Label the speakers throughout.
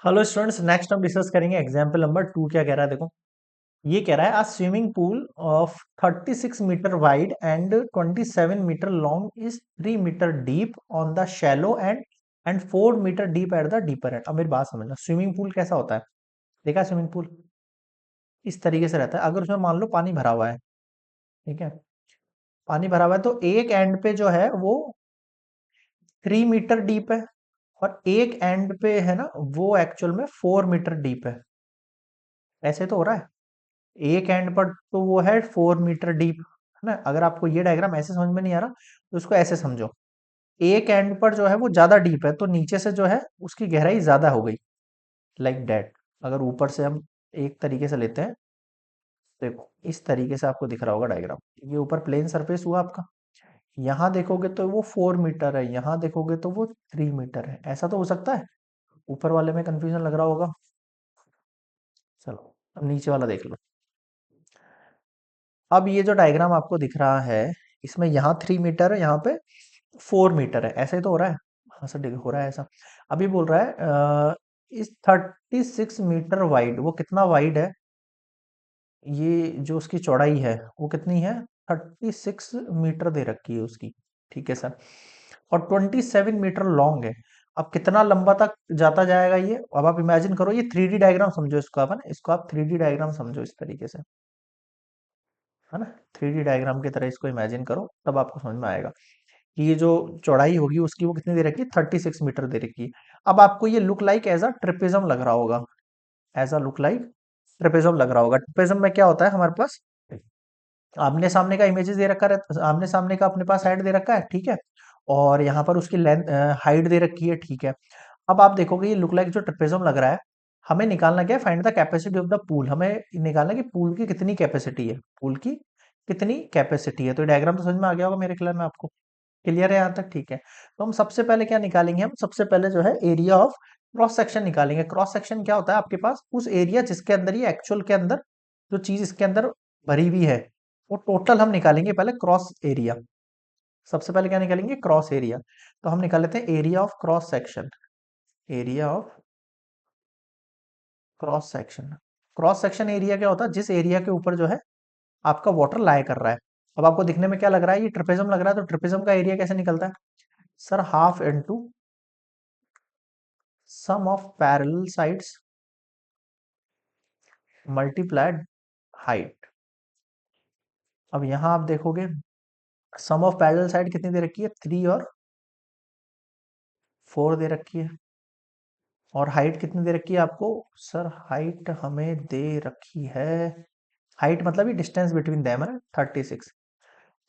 Speaker 1: Hello students, next हम discuss करेंगे example number 2। क्या कह रहा है देखो। ये कह रहा है, a swimming pool of 36 metre wide and 27 metre long is 3 metre deep on the shallow end 4 metre deep at the deeper end. अब मेरी बात समझना, स्विमिंग पूल कैसा होता है? देखा स्विमिंग पूल इस तरीके से रहता है। अगर उसमें मान लो पानी भरा हुआ है, ठीक है, पानी भरा हुआ है तो एक एंड पे जो है वो 3 मीटर डीप है और एक एंड पे है ना वो एक्चुअल में 4 मीटर डीप है। ऐसे तो हो रहा है। एक एंड पर तो वो है 4 मीटर डीप, है ना। अगर आपको ये डायग्राम ऐसे समझ में नहीं आ रहा तो उसको ऐसे समझो। एक एंड पर जो है वो ज्यादा डीप है तो नीचे से जो है उसकी गहराई ज्यादा हो गई, लाइक डेट। अगर ऊपर से हम एक तरीके से लेते हैं, देखो इस तरीके से आपको दिख रहा होगा डायग्राम। ये ऊपर प्लेन सरफेस हुआ आपका, यहाँ देखोगे तो वो 4 मीटर है, यहाँ देखोगे तो वो 3 मीटर है। ऐसा तो हो सकता है। ऊपर वाले में कंफ्यूजन लग रहा होगा। चलो अब नीचे वाला देख लो। अब ये जो डायग्राम आपको दिख रहा है, इसमें यहाँ 3 मीटर है, यहाँ पे 4 मीटर है। ऐसा ही तो हो रहा है। हाँ सर हो रहा है ऐसा। अभी बोल रहा है इस 36 मीटर वाइड, वो कितना वाइड है? ये जो उसकी चौड़ाई है वो कितनी है? 36 मीटर दे रखी है उसकी। ठीक है सर। और 27 मीटर लॉन्ग है। अब कितना लंबा तक जाता जाएगा ये? अब आप इमेजिन करो, ये 3D डायग्राम समझो इसको। अपन इसको आप 3D डायग्राम समझो इस तरीके से, है ना। 3D डायग्राम की तरह इसको इमेजिन करो, तब आपको समझ में आएगा कि ये जो चौड़ाई होगी उसकी वो कितनी दे रखी है? 36 मीटर दे रखी है। अब आपको ये लुक लाइक एज अ ट्रिपेजम लग रहा होगा। एज अ लुक लाइक ट्रिपेजम लग रहा होगा। ट्रिपेजम में क्या होता है हमारे पास? आमने सामने का इमेजेस दे रखा रहता, आमने सामने का अपने पास हाइट दे रखा है, ठीक है। और यहाँ पर उसकी लेंथ हाइट दे रखी है, ठीक है। अब आप देखोगे ये लुक लाइक जो ट्रिपेजम लग रहा है, हमें निकालना क्या है? Find the capacity of the pool. हमें निकालना है कि पूल की कितनी कैपेसिटी है, पूल की कितनी कैपेसिटी है। तो डायग्राम तो समझ में आ गया होगा मेरे ख्याल में आपको। क्लियर है यहाँ तक? ठीक है। तो हम सबसे पहले क्या निकालेंगे? हम सबसे पहले जो है एरिया ऑफ क्रॉस सेक्शन निकालेंगे। क्रॉस सेक्शन क्या होता है आपके पास? उस एरिया जिसके अंदर ये एक्चुअल के अंदर जो चीज इसके अंदर भरी हुई है वो टोटल हम निकालेंगे पहले क्रॉस एरिया। सबसे पहले क्या निकालेंगे? Cross area. तो हम निकाल लेते हैं area of cross section. Area of cross section. Cross section area क्या होता है? जिस एरिया के ऊपर जो है आपका वाटर लाई कर रहा है। अब आपको दिखने में क्या लग रहा है? ये ट्रिपेजम लग रहा है, तो ट्रिपेजम का एरिया कैसे निकलता है sir? Half into sum of parallel sides multiplied height. अब यहां आप देखोगे सम ऑफ पैरेलल साइड कितनी दे रखी है? 3 और 4 दे रखी है। और हाइट कितनी दे रखी है आपको? सर हाइट हमें दे रखी है, हाइट मतलब ये डिस्टेंस बिटवीन देम है 36।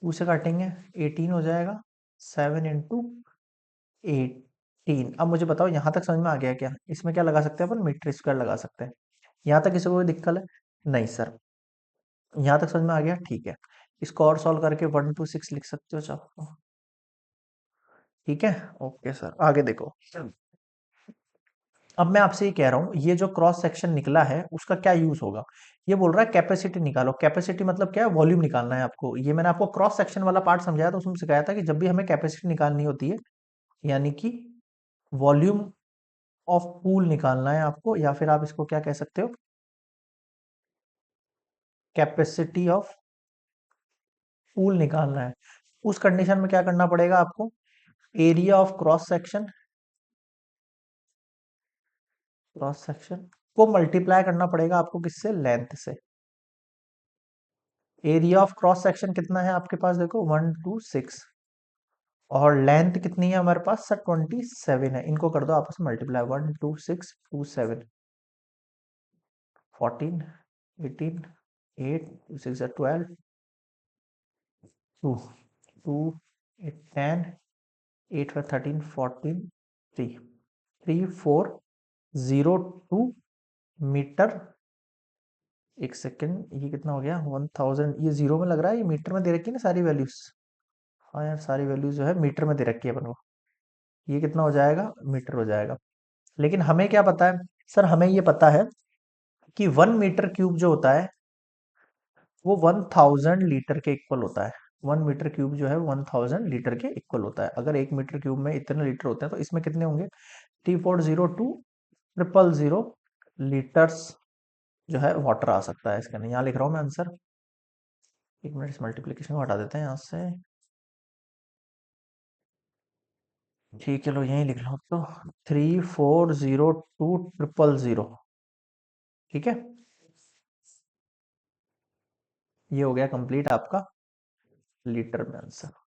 Speaker 1: टू से काटेंगे 18 हो जाएगा। 7 इंटू 18। अब मुझे बताओ यहाँ तक समझ में आ गया क्या? इसमें क्या लगा सकते हैं अपन? मीटर स्क्वायर लगा सकते हैं। यहाँ तक किसी को कोई दिक्कत है? नहीं सर। यहाँ तक समझ में आ गया? ठीक है। इसको और सॉल्व करके 1 to 6 लिख सकते हो चाहो। ठीक है, ओके सर। आगे देखो। अब मैं आपसे ये कह रहा हूँ, ये जो क्रॉस सेक्शन निकला है उसका क्या यूज होगा? ये बोल रहा है कैपेसिटी निकालो। कैपेसिटी मतलब क्या है? वॉल्यूम निकालना है आपको। ये मैंने आपको क्रॉस सेक्शन वाला पार्ट समझाया तो उसमें सिखाया था कि जब भी हमें कैपेसिटी निकालनी होती है, यानी कि वॉल्यूम ऑफ पूल निकालना है आपको, या फिर आप इसको क्या कह सकते हो? कैपेसिटी ऑफ पूल निकालना है। उस कंडीशन में क्या करना पड़ेगा आपको? एरिया ऑफ क्रॉस सेक्शन को मल्टीप्लाई करना पड़ेगा आपको किससे? लेंथ से। एरिया ऑफ क्रॉस सेक्शन कितना है आपके पास? देखो 1 to 6। और लेंथ कितनी है हमारे पास? सर 27 है। इनको कर दो आपस में मल्टीप्लाई। 1 2 6 2 7 14 18 8 6 12 2 2 8 10 8 5 13 14 3 3 4 0 2 मीटर। एक सेकेंड, ये कितना हो गया? 1000। ये जीरो में लग रहा है, ये मीटर में दे रखी है ना सारी वैल्यूज। हाँ यार, सारी वैल्यूज जो है मीटर में दे रखी है अपन को। ये कितना हो जाएगा? मीटर हो जाएगा। लेकिन हमें क्या पता है सर? हमें ये पता है कि 1 मीटर क्यूब जो होता है वो 1000 लीटर के इक्वल होता है। 1 मीटर क्यूब जो है 1000 लीटर के इक्वल होता है। अगर 1 मीटर क्यूब में इतने लीटर होते हैं तो इसमें कितने होंगे? 3402 लीटर्स जो है वाटर आ सकता है इसके अंदर। यहाँ लिख रहा हूँ मैं आंसर। एक मिनट, इस मल्टीप्लीकेशन को हटा देते हैं यहाँ से। ठीक है, लो यहीं लिख लो तो 3402000। ठीक है, ये हो गया कंप्लीट आपका लीटर में आंसर।